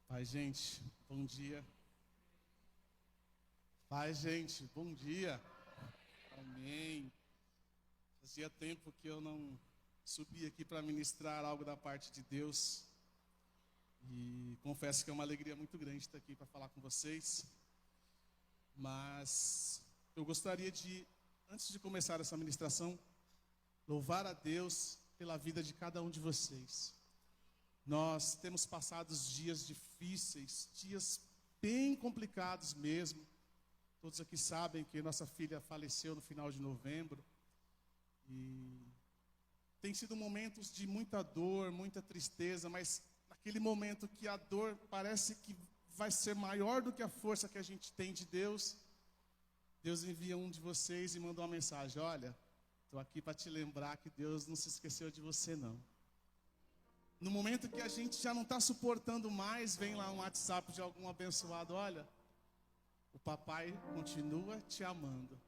Paz, gente, bom dia. Paz, gente, bom dia. Amém. Fazia tempo que eu não subi aqui para ministrar algo da parte de Deus. E confesso que é uma alegria muito grande estar aqui para falar com vocês. Mas eu gostaria de, antes de começar essa ministração, louvar a Deus pela vida de cada um de vocês. Nós temos passado dias difíceis, dias bem complicados mesmo. Todos aqui sabem que nossa filha faleceu no final de novembro. E tem sido momentos de muita dor, muita tristeza, mas naquele momento que a dor parece que vai ser maior do que a força que a gente tem de Deus, Deus envia um de vocês e manda uma mensagem: olha, estou aqui para te lembrar que Deus não se esqueceu de você não. No momento que a gente já não está suportando mais, vem lá um WhatsApp de algum abençoado: olha, o papai continua te amando.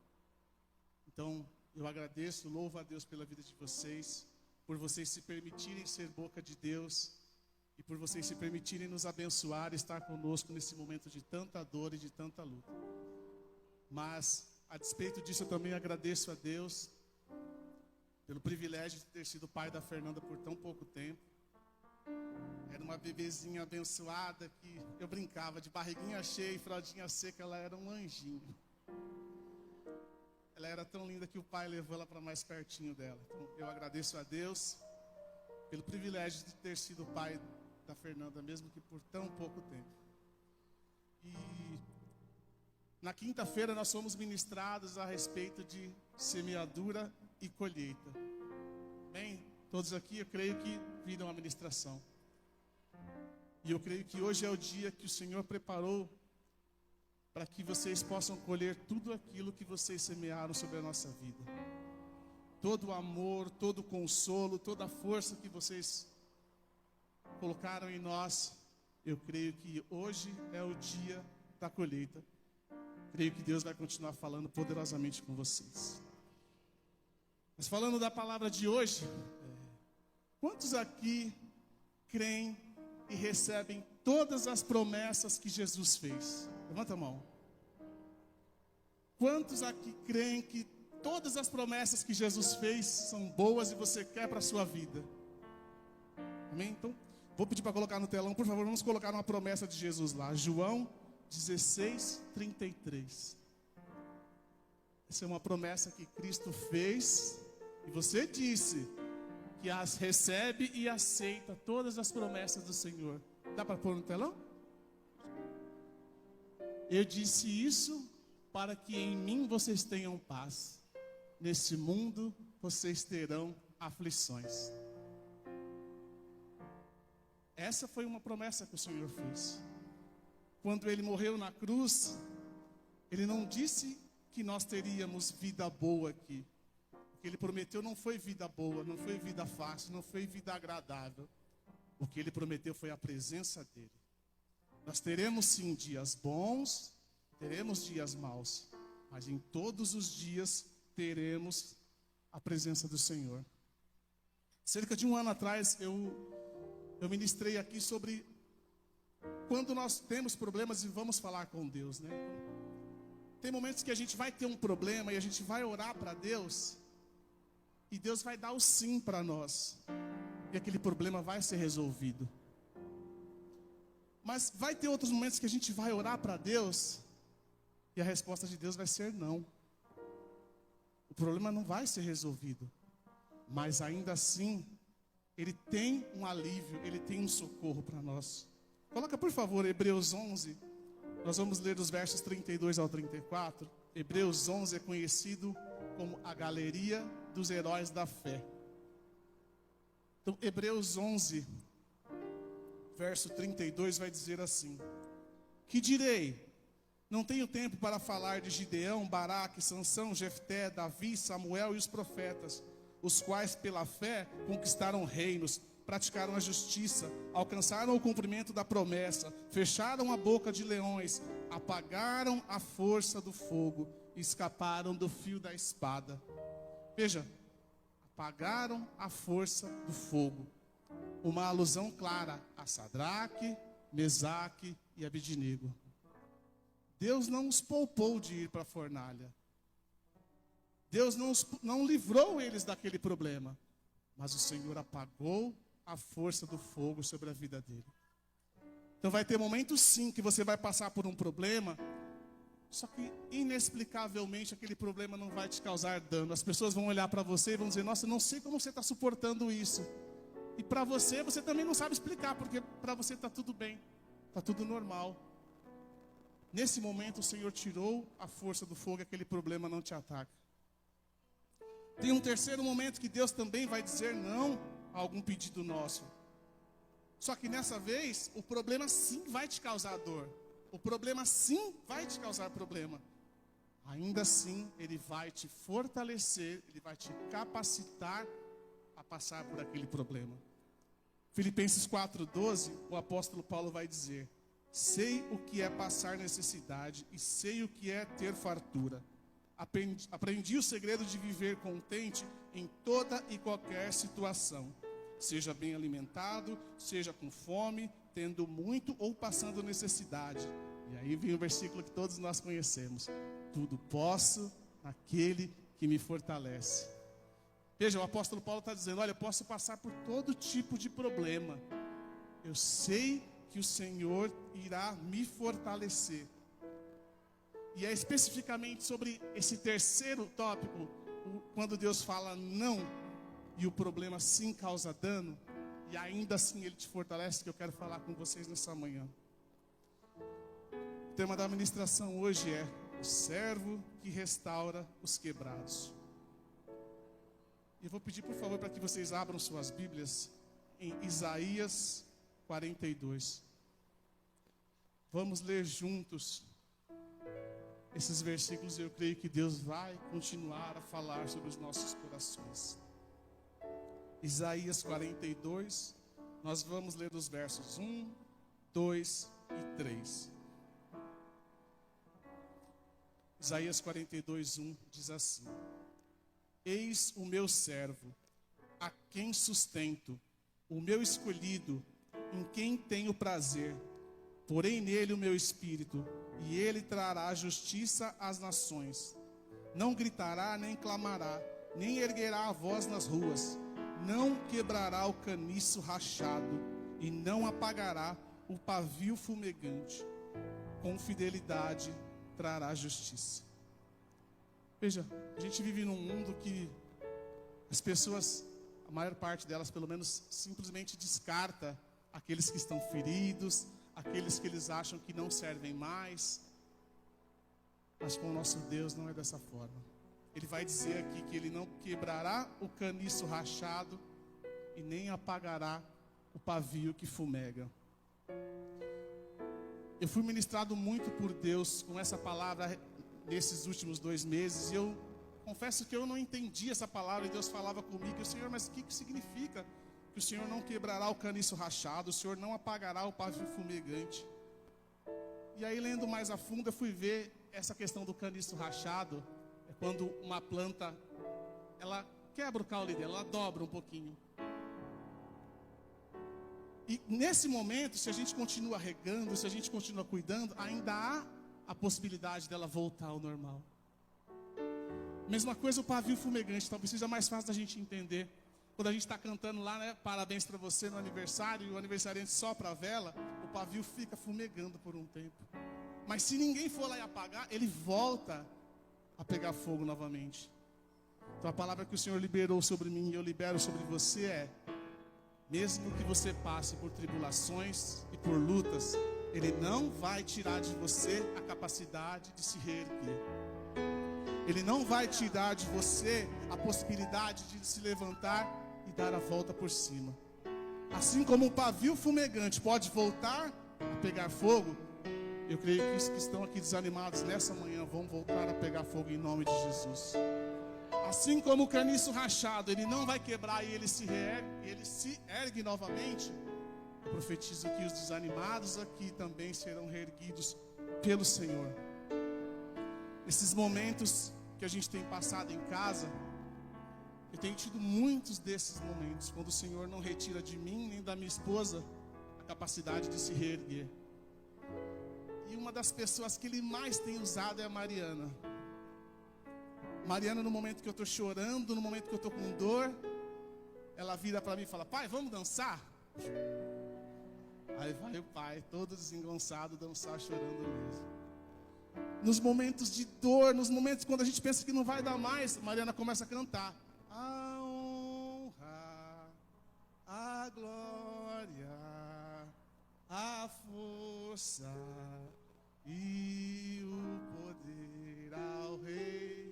Então, eu agradeço, louvo a Deus pela vida de vocês, por vocês se permitirem ser boca de Deus e por vocês se permitirem nos abençoar e estar conosco nesse momento de tanta dor e de tanta luta. Mas, a despeito disso, eu também agradeço a Deus pelo privilégio de ter sido pai da Fernanda por tão pouco tempo. Era uma bebezinha abençoada que eu brincava, de barriguinha cheia e fraldinha seca, ela era um anjinho. Ela era tão linda que o pai levou ela para mais pertinho dela. Então, eu agradeço a Deus pelo privilégio de ter sido pai da Fernanda, mesmo que por tão pouco tempo. E na quinta-feira nós fomos ministrados a respeito de semeadura e colheita. Bem, todos aqui eu creio que viram a ministração. E eu creio que hoje é o dia que o Senhor preparou para que vocês possam colher tudo aquilo que vocês semearam sobre a nossa vida. Todo o amor, todo o consolo, toda a força que vocês colocaram em nós, eu creio que hoje é o dia da colheita. Creio que Deus vai continuar falando poderosamente com vocês. Mas falando da palavra de hoje, quantos aqui creem e recebem todas as promessas que Jesus fez? Levanta a mão. Quantos aqui creem que todas as promessas que Jesus fez são boas e você quer para a sua vida? Amém? Então, vou pedir para colocar no telão, por favor, vamos colocar uma promessa de Jesus lá. João 16:33. Essa é uma promessa que Cristo fez e você disse que as recebe e aceita todas as promessas do Senhor. Dá para pôr no telão? Eu disse isso para que em mim vocês tenham paz. Nesse mundo vocês terão aflições. Essa foi uma promessa que o Senhor fez. Quando Ele morreu na cruz, Ele não disse que nós teríamos vida boa aqui. O que Ele prometeu não foi vida boa, não foi vida fácil, não foi vida agradável. O que Ele prometeu foi a presença dEle. Nós teremos sim dias bons, teremos dias maus, mas em todos os dias teremos a presença do Senhor. Cerca de um ano atrás eu ministrei aqui sobre quando nós temos problemas e vamos falar com Deus, né? Tem momentos que a gente vai ter um problema e a gente vai orar para Deus e Deus vai dar o sim para nós e aquele problema vai ser resolvido. Mas vai ter outros momentos que a gente vai orar para Deus e a resposta de Deus vai ser não. O problema não vai ser resolvido, mas ainda assim Ele tem um alívio, Ele tem um socorro para nós. Coloca por favor Hebreus 11, nós vamos ler os versos 32 ao 34. Hebreus 11 é conhecido como a galeria dos heróis da fé. Então Hebreus 11, verso 32 vai dizer assim: que direi? Não tenho tempo para falar de Gideão, Baraque, Sansão, Jefté, Davi, Samuel e os profetas, os quais pela fé conquistaram reinos, praticaram a justiça, alcançaram o cumprimento da promessa, fecharam a boca de leões, apagaram a força do fogo e escaparam do fio da espada. Veja, apagaram a força do fogo. Uma alusão clara a Sadraque, Mesaque e Abednego. Deus não os poupou de ir para a fornalha. Deus não livrou eles daquele problema. Mas o Senhor apagou a força do fogo sobre a vida dele. Então vai ter momentos sim que você vai passar por um problema, só que inexplicavelmente aquele problema não vai te causar dano. As pessoas vão olhar para você e vão dizer, nossa, não sei como você está suportando isso. E para você também não sabe explicar, porque para você está tudo bem, está tudo normal. Nesse momento o Senhor tirou a força do fogo e aquele problema não te ataca. Tem um terceiro momento que Deus também vai dizer não a algum pedido nosso. Só que nessa vez, o problema sim vai te causar dor. O problema sim vai te causar problema. Ainda assim, Ele vai te fortalecer, Ele vai te capacitar a passar por aquele problema. Filipenses 4:12, o apóstolo Paulo vai dizer: sei o que é passar necessidade e sei o que é ter fartura. Aprendi o segredo de viver contente em toda e qualquer situação. Seja bem alimentado, seja com fome, tendo muito ou passando necessidade. E aí vem o versículo que todos nós conhecemos. Tudo posso naquele que me fortalece. Veja, o apóstolo Paulo está dizendo, olha, eu posso passar por todo tipo de problema. Eu sei que o Senhor irá me fortalecer. E é especificamente sobre esse terceiro tópico, quando Deus fala não, e o problema sim causa dano, e ainda assim Ele te fortalece, que eu quero falar com vocês nessa manhã. O tema da ministração hoje é o servo que restaura os quebrados. E eu vou pedir por favor para que vocês abram suas Bíblias em Isaías 42. Vamos ler juntos esses versículos e eu creio que Deus vai continuar a falar sobre os nossos corações. Isaías 42, nós vamos ler os versos 1, 2 e 3. Isaías 42, 1 diz assim: eis o meu servo, a quem sustento, o meu escolhido, em quem tenho prazer. Porém nele o meu espírito, e ele trará justiça às nações. Não gritará, nem clamará, nem erguerá a voz nas ruas. Não quebrará o caniço rachado, e não apagará o pavio fumegante. Com fidelidade trará justiça. Veja, a gente vive num mundo que as pessoas, a maior parte delas pelo menos, simplesmente descarta aqueles que estão feridos, aqueles que eles acham que não servem mais. Mas com o nosso Deus não é dessa forma. Ele vai dizer aqui que Ele não quebrará o caniço rachado e nem apagará o pavio que fumega. Eu fui ministrado muito por Deus com essa palavra nesses últimos 2 meses. E eu confesso que eu não entendi essa palavra. E Deus falava comigo, Senhor, mas o que significa? Que o Senhor não quebrará o caniço rachado, o Senhor não apagará o pavio fumegante. E aí, lendo mais a fundo, eu fui ver essa questão do caniço rachado. É quando uma planta, ela quebra o caule dela, ela dobra um pouquinho. E nesse momento, se a gente continua regando, se a gente continua cuidando, ainda há a possibilidade dela voltar ao normal. Mesma coisa o pavio fumegante, talvez seja mais fácil da gente entender. Quando a gente está cantando lá, né, parabéns para você no aniversário, e o aniversariante sopra a vela, o pavio fica fumegando por um tempo. Mas se ninguém for lá e apagar, ele volta a pegar fogo novamente. Então a palavra que o Senhor liberou sobre mim e eu libero sobre você é: mesmo que você passe por tribulações e por lutas, Ele não vai tirar de você a capacidade de se reerguer. Ele não vai tirar de você a possibilidade de se levantar e dar a volta por cima. Assim como um pavio fumegante pode voltar a pegar fogo, eu creio que os que estão aqui desanimados nessa manhã vão voltar a pegar fogo em nome de Jesus. Assim como o caniço rachado, ele não vai quebrar e ele se ergue novamente. Eu profetizo que os desanimados aqui também serão reerguidos pelo Senhor. Nesses momentos que a gente tem passado em casa, eu tenho tido muitos desses momentos, quando o Senhor não retira de mim nem da minha esposa a capacidade de se reerguer. E uma das pessoas que ele mais tem usado é a Mariana. Mariana, no momento que eu estou chorando, no momento que eu estou com dor, ela vira para mim e fala: pai, vamos dançar? Aí vai o pai, todo desengonçado, dançar, chorando mesmo. Nos momentos de dor, nos momentos quando a gente pensa que não vai dar mais, Mariana começa a cantar: a honra, a glória, a força e o poder ao Rei.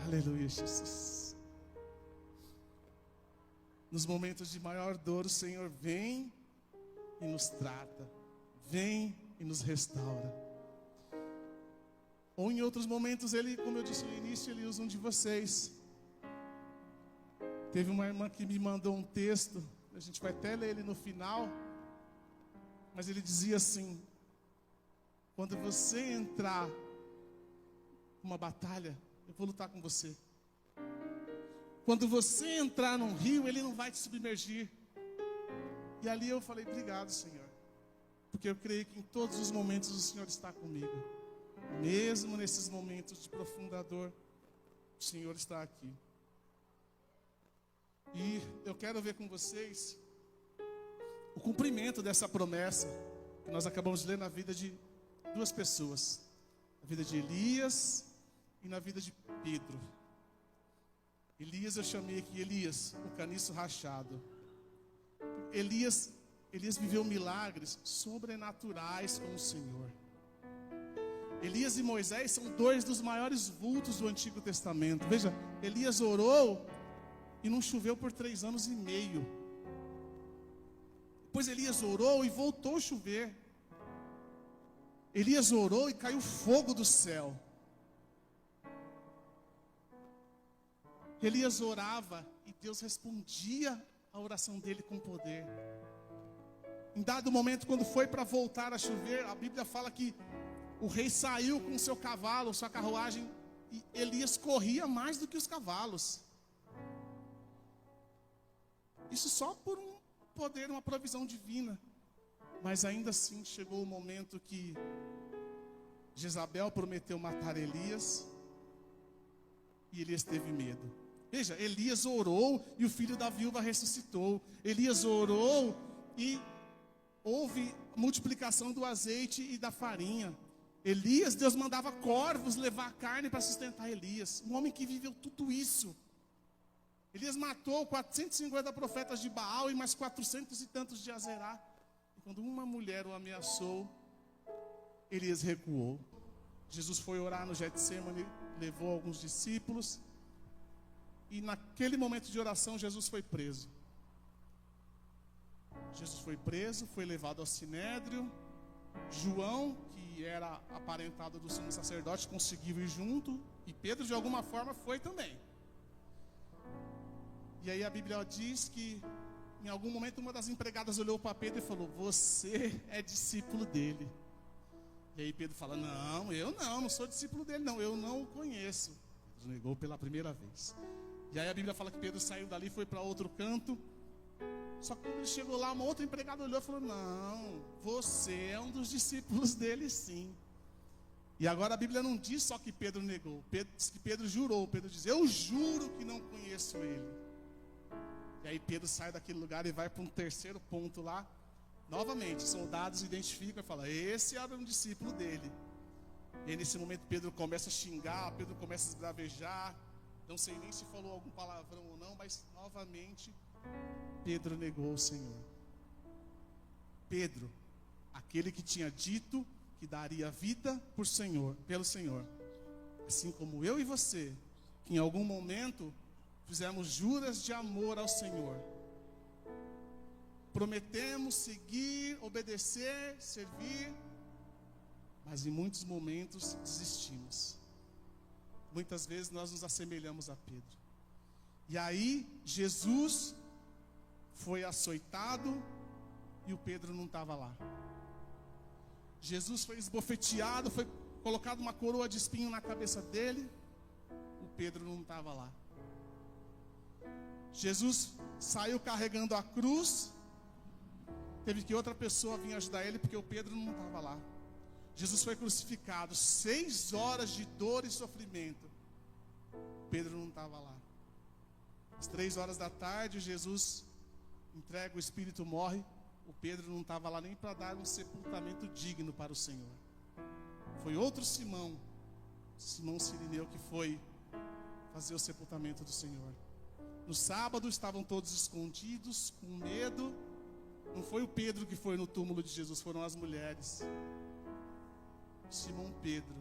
Aleluia, Jesus. Nos momentos de maior dor, o Senhor vem e nos trata, vem e nos restaura. Ou em outros momentos, Ele, como eu disse no início, Ele usa um de vocês. Teve uma irmã que me mandou um texto, a gente vai até ler ele no final, mas ele dizia assim: quando você entrar numa batalha, eu vou lutar com você. Quando você entrar num rio, ele não vai te submergir. E ali eu falei: obrigado, Senhor, porque eu creio que em todos os momentos o Senhor está comigo. Mesmo nesses momentos de profunda dor, o Senhor está aqui. E eu quero ver com vocês o cumprimento dessa promessa que nós acabamos de ler na vida de duas pessoas, na vida de Elias e na vida de Pedro. Elias, eu chamei aqui Elias, o caniço rachado. Elias viveu milagres sobrenaturais com o Senhor. Elias e Moisés são dois dos maiores vultos do Antigo Testamento. Veja, Elias orou e não choveu por 3 anos e meio. Depois Elias orou e voltou a chover. Elias orou e caiu fogo do céu. Elias orava e Deus respondia a oração dele com poder. Em dado momento, quando foi para voltar a chover, a Bíblia fala que o rei saiu com seu cavalo, sua carruagem, e Elias corria mais do que os cavalos. Isso só por um poder, uma provisão divina. Mas ainda assim chegou o momento que Jezabel prometeu matar Elias, e Elias teve medo. Veja, Elias orou e o filho da viúva ressuscitou. Elias orou e houve multiplicação do azeite e da farinha. Elias, Deus mandava corvos levar carne para sustentar Elias. Um homem que viveu tudo isso. Elias matou 450 profetas de Baal e mais 400 e tantos de Azerá. E quando uma mulher o ameaçou, Elias recuou. Jesus foi orar no Getsêmani, levou alguns discípulos. E naquele momento de oração, Jesus foi preso. Jesus foi preso, foi levado ao Sinédrio. João, que era aparentado do sumo sacerdote, conseguiu ir junto. E Pedro, de alguma forma, foi também. E aí a Bíblia diz que, em algum momento, uma das empregadas olhou para Pedro e falou: você é discípulo dele. E aí Pedro fala: eu não sou discípulo dele, não, eu não o conheço. Pedro negou pela primeira vez. E aí a Bíblia fala que Pedro saiu dali e foi para outro canto. Só que quando ele chegou lá, uma outra empregada olhou e falou: não, você é um dos discípulos dele, sim. E agora a Bíblia não diz só que Pedro negou, diz que Pedro jurou. Pedro diz: eu juro que não conheço ele. E aí Pedro sai daquele lugar e vai para um terceiro ponto lá. Novamente, soldados identificam e falam: esse era um discípulo dele. E aí, nesse momento Pedro começa a xingar, Pedro começa a esbravejar. Não sei nem se falou algum palavrão ou não, mas novamente Pedro negou o Senhor. Pedro, aquele que tinha dito que daria vida pelo Senhor. Assim como eu e você, que em algum momento fizemos juras de amor ao Senhor. Prometemos seguir, obedecer, servir, mas em muitos momentos desistimos. Muitas vezes nós nos assemelhamos a Pedro. E aí Jesus foi açoitado, e o Pedro não estava lá. Jesus foi esbofeteado, foi colocado uma coroa de espinho na cabeça dele, o Pedro não estava lá. Jesus saiu carregando a cruz, teve que outra pessoa vir ajudar ele, porque o Pedro não estava lá. Jesus foi crucificado, 6 horas de dor e sofrimento, Pedro não estava lá. Às 3 horas da tarde, Jesus entrega o Espírito, morre, o Pedro não estava lá nem para dar um sepultamento digno para o Senhor. Foi outro Simão, Simão Cirineu, que foi fazer o sepultamento do Senhor. No sábado estavam todos escondidos, com medo. Não foi o Pedro que foi no túmulo de Jesus, foram as mulheres. Simão Pedro,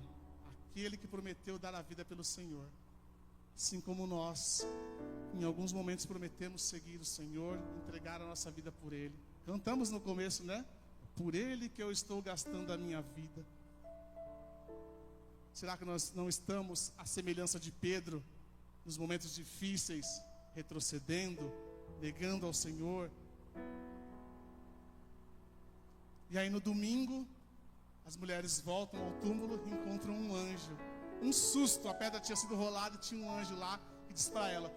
aquele que prometeu dar a vida pelo Senhor. Assim como nós, em alguns momentos prometemos seguir o Senhor, entregar a nossa vida por Ele. Cantamos no começo, né? Por Ele que eu estou gastando a minha vida. Será que nós não estamos à semelhança de Pedro, nos momentos difíceis, retrocedendo, negando ao Senhor? E aí no domingo, as mulheres voltam ao túmulo e encontram um anjo. Um susto, a pedra tinha sido rolada e tinha um anjo lá que diz para ela: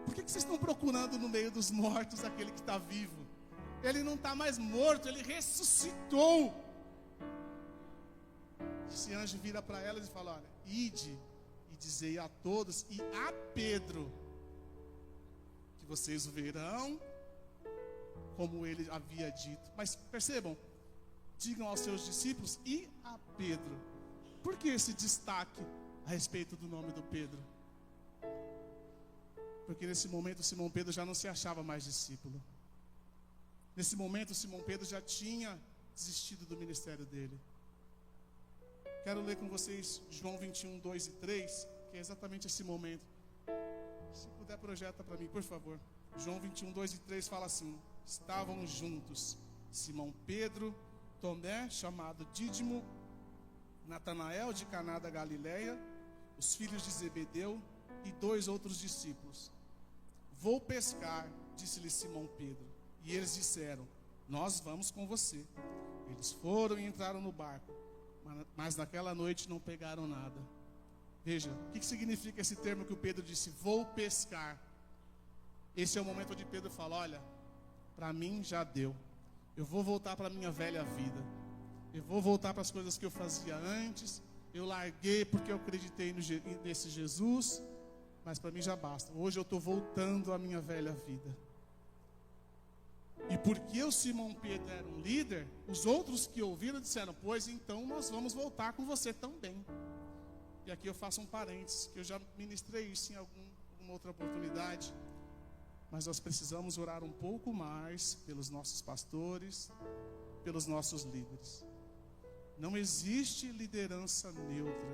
por que vocês estão procurando no meio dos mortos aquele que está vivo? Ele não está mais morto, ele ressuscitou. Esse anjo vira para elas e fala: olha, ide e dizei a todos e a Pedro que vocês o verão como ele havia dito. Mas percebam, digam aos seus discípulos e a Pedro. Por que esse destaque a respeito do nome do Pedro? Porque nesse momento Simão Pedro já não se achava mais discípulo. Nesse momento Simão Pedro já tinha desistido do ministério dele. Quero ler com vocês João 21, 2 e 3, que é exatamente esse momento. Se puder, projeta para mim, por favor. João 21, 2 e 3 fala assim: estavam juntos Simão Pedro, Tomé, chamado Dídimo, Natanael de Caná da Galileia, os filhos de Zebedeu e 2 outros discípulos. Vou pescar, disse-lhe Simão Pedro. E eles disseram: nós vamos com você. Eles foram e entraram no barco, mas naquela noite não pegaram nada. Veja, o que significa esse termo que o Pedro disse? Vou pescar. Esse é o momento onde Pedro fala: olha, para mim já deu. Eu vou voltar para a minha velha vida. Eu vou voltar para as coisas que eu fazia antes. Eu larguei porque eu acreditei nesse Jesus, mas para mim já basta. Hoje eu estou voltando à minha velha vida. E porque o Simão Pedro era um líder, os outros que ouviram disseram: pois então nós vamos voltar com você também. E aqui eu faço um parênteses, que eu já ministrei isso em alguma outra oportunidade. Mas nós precisamos orar um pouco mais pelos nossos pastores, pelos nossos líderes. Não existe liderança neutra.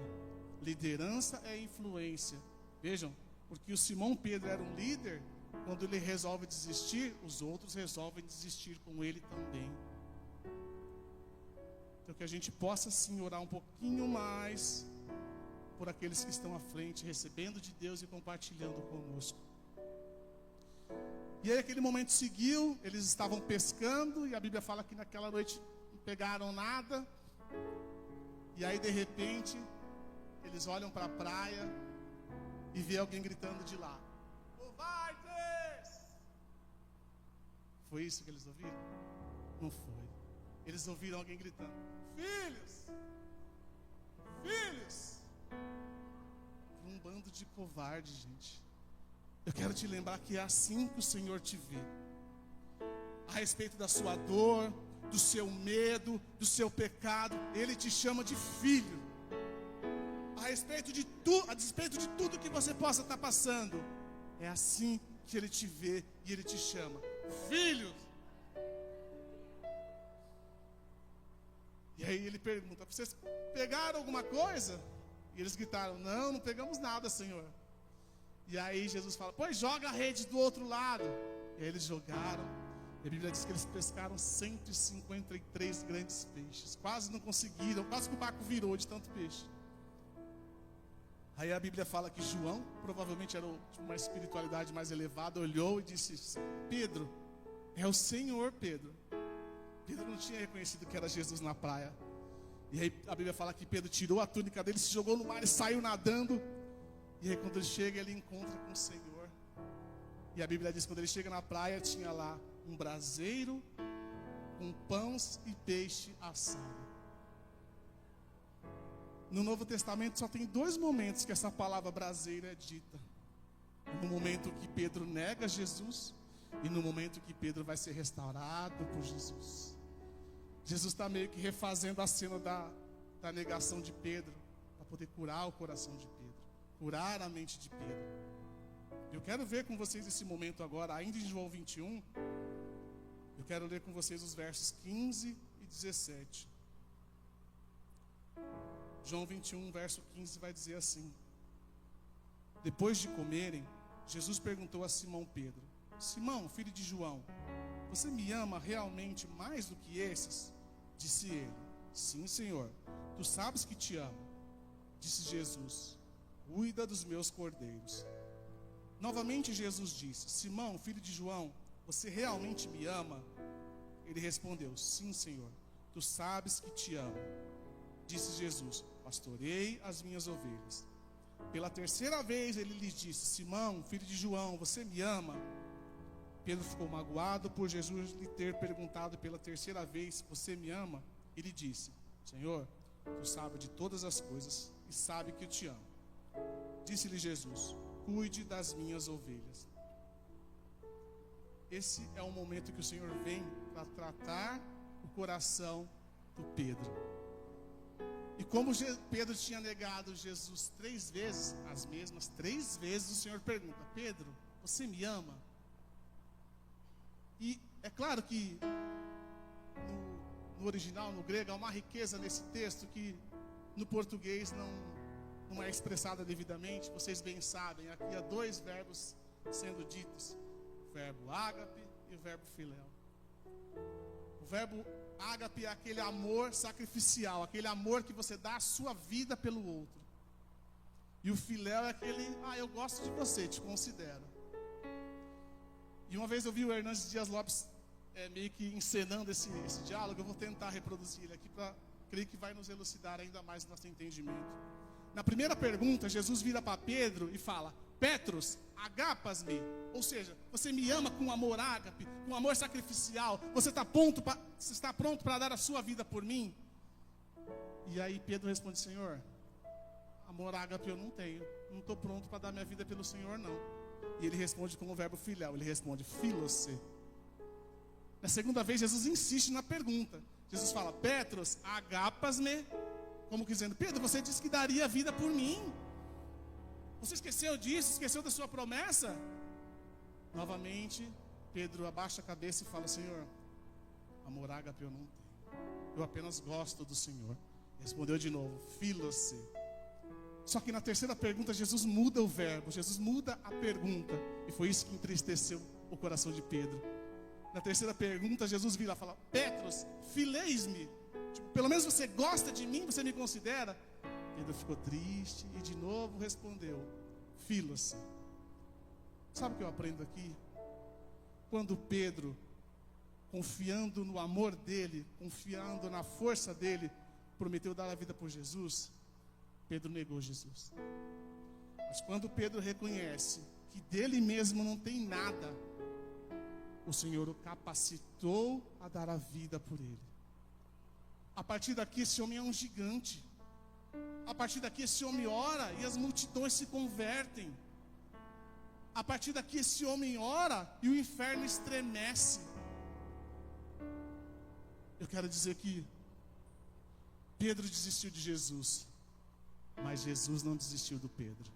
Liderança é influência. Vejam, porque o Simão Pedro era um líder, quando ele resolve desistir, os outros resolvem desistir com ele também. Então que a gente possa sim orar um pouquinho mais por aqueles que estão à frente, recebendo de Deus e compartilhando conosco. E aí aquele momento seguiu, eles estavam pescando, e a Bíblia fala que naquela noite não pegaram nada. E aí de repente, eles olham para a praia e vê alguém gritando de lá: covardes! Foi isso que eles ouviram? Não foi. Eles ouviram alguém gritando: filhos! Filhos! Um bando de covardes, gente. Eu quero te lembrar que é assim que o Senhor te vê. A respeito da sua dor, do seu medo, do seu pecado, Ele te chama de filho. A despeito de tudo que você possa estar passando, é assim que Ele te vê e Ele te chama: filho. E aí Ele pergunta: vocês pegaram alguma coisa? E eles gritaram: não pegamos nada, Senhor. E aí Jesus fala: pois joga a rede do outro lado. E aí eles jogaram. E a Bíblia diz que eles pescaram 153 grandes peixes. Quase não conseguiram, quase que o barco virou de tanto peixe. Aí a Bíblia fala que João, provavelmente era de uma espiritualidade mais elevada, olhou e disse: Pedro, é o Senhor, Pedro. Pedro não tinha reconhecido que era Jesus na praia. E aí a Bíblia fala que Pedro tirou a túnica dele, se jogou no mar e saiu nadando. E aí quando ele chega, ele encontra com o Senhor. E a Bíblia diz que quando ele chega na praia, tinha lá um braseiro com pães e peixe assado. No Novo Testamento só tem 2 momentos que essa palavra braseiro é dita. No momento que Pedro nega Jesus e no momento que Pedro vai ser restaurado por Jesus. Jesus está meio que refazendo a cena da negação de Pedro, para poder curar o coração de Pedro, curar a mente de Pedro. Eu quero ver com vocês esse momento agora, ainda em João 21. Eu quero ler com vocês os versos 15 e 17. João 21, verso 15 vai dizer assim: depois de comerem, Jesus perguntou a Simão Pedro: Simão, filho de João, você me ama realmente mais do que esses? Disse ele: sim, Senhor, tu sabes que te amo. Disse Jesus: cuida dos meus cordeiros. Novamente Jesus disse: Simão, filho de João, você realmente me ama? Ele respondeu: sim, Senhor, tu sabes que te amo. Disse Jesus: pastorei as minhas ovelhas. Pela terceira vez ele lhe disse: Simão, filho de João, você me ama? Pedro ficou magoado por Jesus lhe ter perguntado pela terceira vez: você me ama? Ele disse: Senhor, tu sabes de todas as coisas e sabe que eu te amo. Disse-lhe Jesus: cuide das minhas ovelhas. Esse é o momento que o Senhor vem para tratar o coração do Pedro. E como Pedro tinha negado Jesus 3 vezes, as mesmas 3 vezes, o Senhor pergunta: Pedro, você me ama? E é claro que no original, no grego, há uma riqueza nesse texto que no português não é expressada devidamente. Vocês bem sabem, aqui há 2 verbos sendo ditos: o verbo ágape e o verbo filéu. O verbo ágape é aquele amor sacrificial, aquele amor que você dá a sua vida pelo outro. E o filéu é aquele: eu gosto de você, te considero. E uma vez eu vi o Hernandes Dias Lopes meio que encenando esse diálogo. Eu vou tentar reproduzir ele aqui, creio que vai nos elucidar ainda mais o nosso entendimento. Na primeira pergunta, Jesus vira para Pedro e fala: Petros, agapas-me, ou seja, você me ama com amor ágape, com amor sacrificial, você está pronto para dar a sua vida por mim? E aí Pedro responde: Senhor, amor ágape eu não tenho, não estou pronto para dar minha vida pelo Senhor não. E ele responde com o verbo filial, ele responde: filose. Na segunda vez Jesus insiste na pergunta. Jesus fala: Petros, agapas-me, como dizendo: Pedro, você disse que daria a vida por mim. Você esqueceu disso? Esqueceu da sua promessa? Novamente, Pedro abaixa a cabeça e fala: Senhor, amor ágape eu não tenho, eu apenas gosto do Senhor. Respondeu de novo: filose. Só que na terceira pergunta, Jesus muda o verbo, Jesus muda a pergunta. E foi isso que entristeceu o coração de Pedro. Na terceira pergunta, Jesus vira e fala: Petros, fileis-me. Pelo menos você gosta de mim, você me considera? Pedro ficou triste e de novo respondeu: filos. Sabe o que eu aprendo aqui? Quando Pedro, confiando no amor dele, confiando na força dele, prometeu dar a vida por Jesus, Pedro negou Jesus. Mas quando Pedro reconhece que dele mesmo não tem nada, o Senhor o capacitou a dar a vida por ele. A partir daqui esse homem é um gigante. A partir daqui esse homem ora e as multidões se convertem. A partir daqui esse homem ora e o inferno estremece. Eu quero dizer que Pedro desistiu de Jesus, mas Jesus não desistiu do Pedro.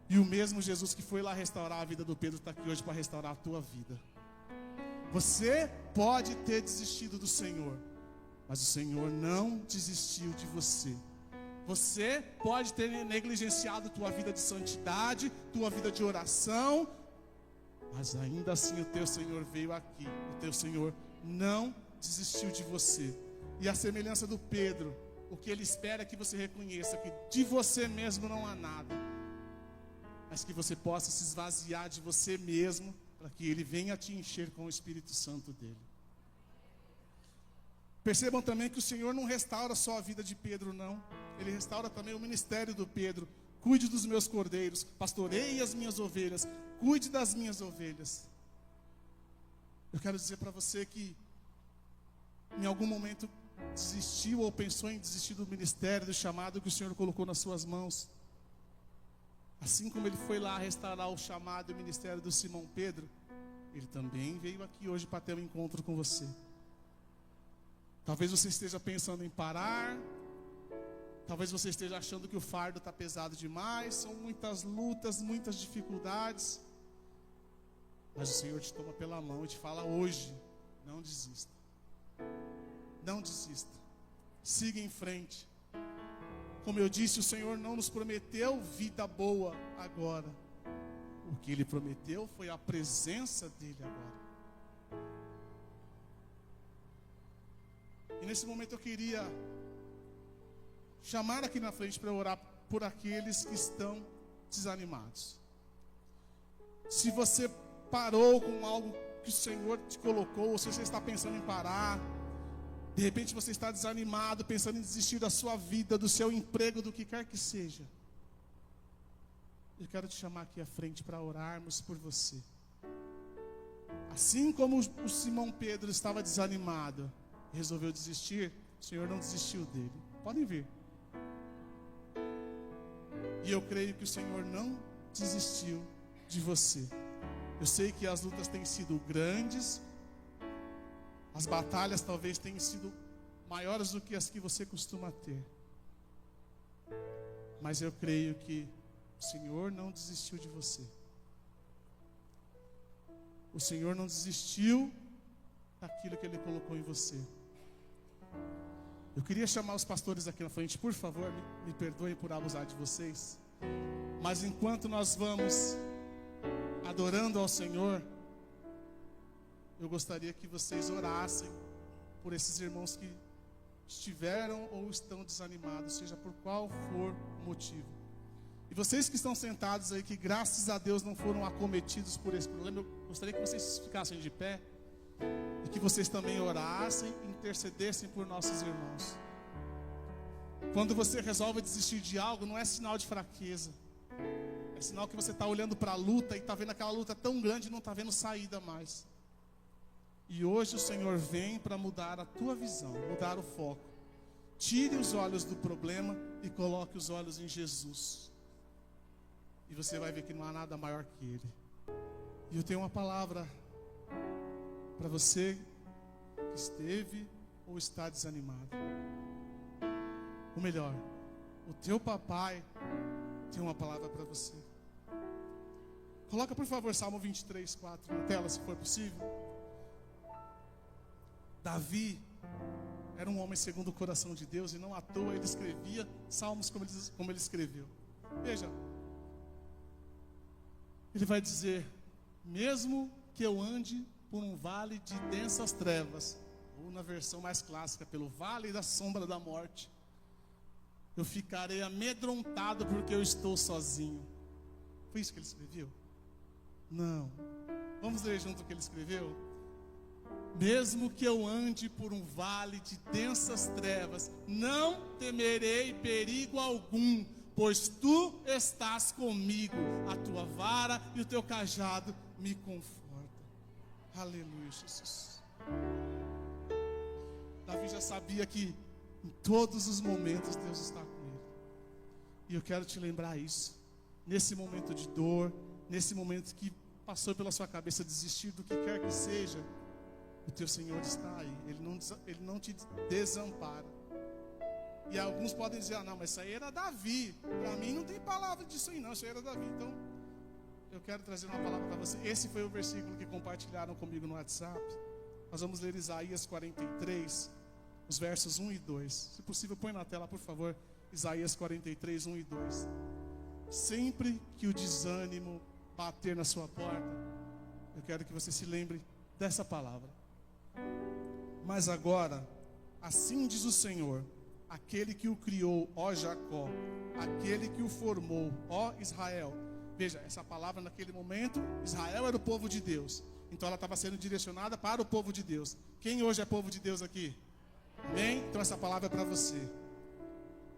E o mesmo Jesus que foi lá restaurar a vida do Pedro está aqui hoje para restaurar a tua vida. Você pode ter desistido do Senhor, mas o Senhor não desistiu de você. Você pode ter negligenciado tua vida de santidade, tua vida de oração, mas ainda assim o teu Senhor veio aqui. O teu Senhor não desistiu de você. E a semelhança do Pedro, o que ele espera é que você reconheça que de você mesmo não há nada, mas que você possa se esvaziar de você mesmo, para que ele venha te encher com o Espírito Santo dele. Percebam também que o Senhor não restaura só a vida de Pedro, não. Ele restaura também o ministério do Pedro. Cuide dos meus cordeiros, pastoreie as minhas ovelhas, cuide das minhas ovelhas. Eu quero dizer para você que em algum momento desistiu ou pensou em desistir do ministério, do chamado que o Senhor colocou nas suas mãos. Assim como ele foi lá restaurar o chamado e o ministério do Simão Pedro, ele também veio aqui hoje para ter um encontro com você. Talvez você esteja pensando em parar, talvez você esteja achando que o fardo está pesado demais, são muitas lutas, muitas dificuldades. Mas o Senhor te toma pela mão e te fala hoje: não desista. Não desista. Siga em frente. Como eu disse, o Senhor não nos prometeu vida boa agora. O que Ele prometeu foi a presença dEle agora. E nesse momento eu queria chamar aqui na frente para orar por aqueles que estão desanimados. Se você parou com algo que o Senhor te colocou, ou se você está pensando em parar, de repente você está desanimado, pensando em desistir da sua vida, do seu emprego, do que quer que seja, eu quero te chamar aqui à frente para orarmos por você. Assim como o Simão Pedro estava desanimado, resolveu desistir, o Senhor não desistiu dele. Podem vir. E eu creio que o Senhor não desistiu de você. Eu sei que as lutas têm sido grandes, as batalhas talvez tenham sido maiores do que as que você costuma ter. Mas eu creio que o Senhor não desistiu de você. O Senhor não desistiu daquilo que Ele colocou em você. Eu queria chamar os pastores aqui na frente, por favor, me perdoem por abusar de vocês. Mas enquanto nós vamos adorando ao Senhor, eu gostaria que vocês orassem por esses irmãos que estiveram ou estão desanimados, seja por qual for o motivo. E vocês que estão sentados aí, que graças a Deus não foram acometidos por esse problema, eu gostaria que vocês ficassem de pé e que vocês também orassem e intercedessem por nossos irmãos. Quando você resolve desistir de algo, não é sinal de fraqueza. É sinal que você está olhando para a luta e está vendo aquela luta tão grande e não está vendo saída mais. E hoje o Senhor vem para mudar a tua visão, mudar o foco. Tire os olhos do problema e coloque os olhos em Jesus. E você vai ver que não há nada maior que Ele. E eu tenho uma palavra para você que esteve ou está desanimado. Ou melhor, o teu papai tem uma palavra para você. Coloca por favor Salmo 23, 4 na tela, se for possível. Davi era um homem segundo o coração de Deus, e não à toa ele escrevia salmos como ele escreveu. Veja, ele vai dizer: mesmo que eu ande por um vale de densas trevas, ou na versão mais clássica, pelo vale da sombra da morte, eu ficarei amedrontado porque eu estou sozinho. Foi isso que ele escreveu? Não. Vamos ler junto o que ele escreveu? Mesmo que eu ande por um vale de densas trevas, não temerei perigo algum, pois tu estás comigo, a tua vara e o teu cajado me confortam. Aleluia, Jesus. Davi já sabia que em todos os momentos Deus está com ele. E eu quero te lembrar isso. Nesse momento de dor, nesse momento que passou pela sua cabeça desistir do que quer que seja, o teu Senhor está aí. Ele não te desampara. E alguns podem dizer: ah, não, mas isso aí era Davi. Para mim não tem palavra disso aí não, isso aí era Davi. Então, eu quero trazer uma palavra para você. Esse foi o versículo que compartilharam comigo no WhatsApp. Nós vamos ler Isaías 43, os versos 1 e 2. Se possível, põe na tela, por favor, Isaías 43, 1 e 2. Sempre que o desânimo bater na sua porta, eu quero que você se lembre dessa palavra. Mas agora, assim diz o Senhor, aquele que o criou, ó Jacó, aquele que o formou, ó Israel. Veja, essa palavra naquele momento, Israel era o povo de Deus. Então ela estava sendo direcionada para o povo de Deus. Quem hoje é povo de Deus aqui? Amém? Então essa palavra é para você.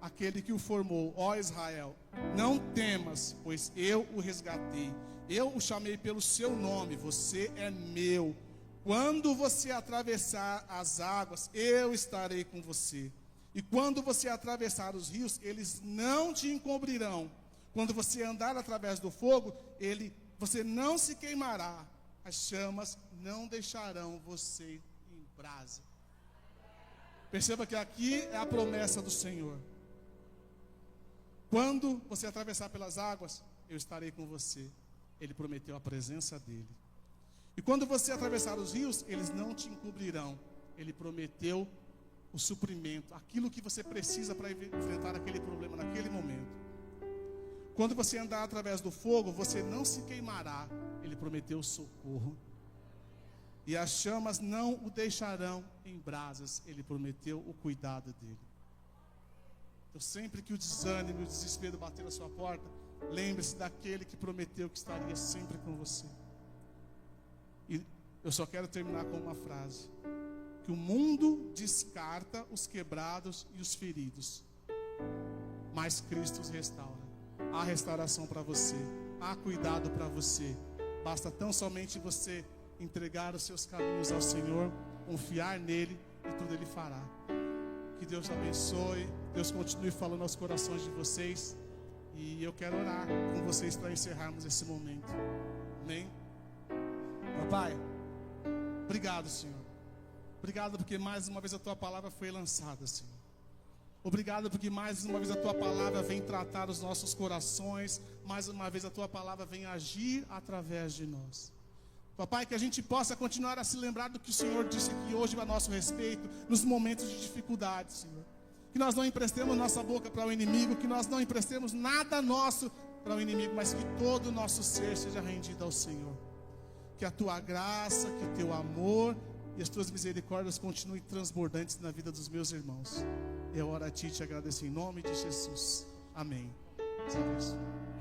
Aquele que o formou, ó Israel, não temas, pois eu o resgatei. Eu o chamei pelo seu nome, você é meu. Quando você atravessar as águas, eu estarei com você. E quando você atravessar os rios, eles não te encobrirão. Quando você andar através do fogo, você não se queimará. As chamas não deixarão você em brasa. Perceba que aqui é a promessa do Senhor. Quando você atravessar pelas águas, eu estarei com você. Ele prometeu a presença dele. E quando você atravessar os rios, eles não te encobrirão. Ele prometeu o suprimento, aquilo que você precisa para enfrentar aquele problema naquele momento. Quando você andar através do fogo, você não se queimará. Ele prometeu o socorro. E as chamas não o deixarão em brasas. Ele prometeu o cuidado dele. Então, sempre que o desânimo e o desespero bater na sua porta, lembre-se daquele que prometeu que estaria sempre com você. E eu só quero terminar com uma frase: que o mundo descarta os quebrados e os feridos, mas Cristo os restaura. Há restauração para você, há cuidado para você. Basta tão somente você entregar os seus caminhos ao Senhor, confiar nele, e tudo ele fará. Que Deus abençoe, Deus continue falando aos corações de vocês. E eu quero orar com vocês para encerrarmos esse momento. Amém? Papai, obrigado, Senhor. Obrigado porque mais uma vez a Tua palavra foi lançada, Senhor. Obrigado porque mais uma vez a Tua palavra vem tratar os nossos corações. Mais uma vez a Tua palavra vem agir através de nós. Papai, que a gente possa continuar a se lembrar do que o Senhor disse aqui hoje a nosso respeito, nos momentos de dificuldade, Senhor. Que nós não emprestemos nossa boca para o inimigo, que nós não emprestemos nada nosso para o inimigo, mas que todo o nosso ser seja rendido ao Senhor. Que a Tua graça, que o Teu amor e as Tuas misericórdias continuem transbordantes na vida dos meus irmãos. Eu oro a Ti e te agradeço em nome de Jesus. Amém. Deus abençoe.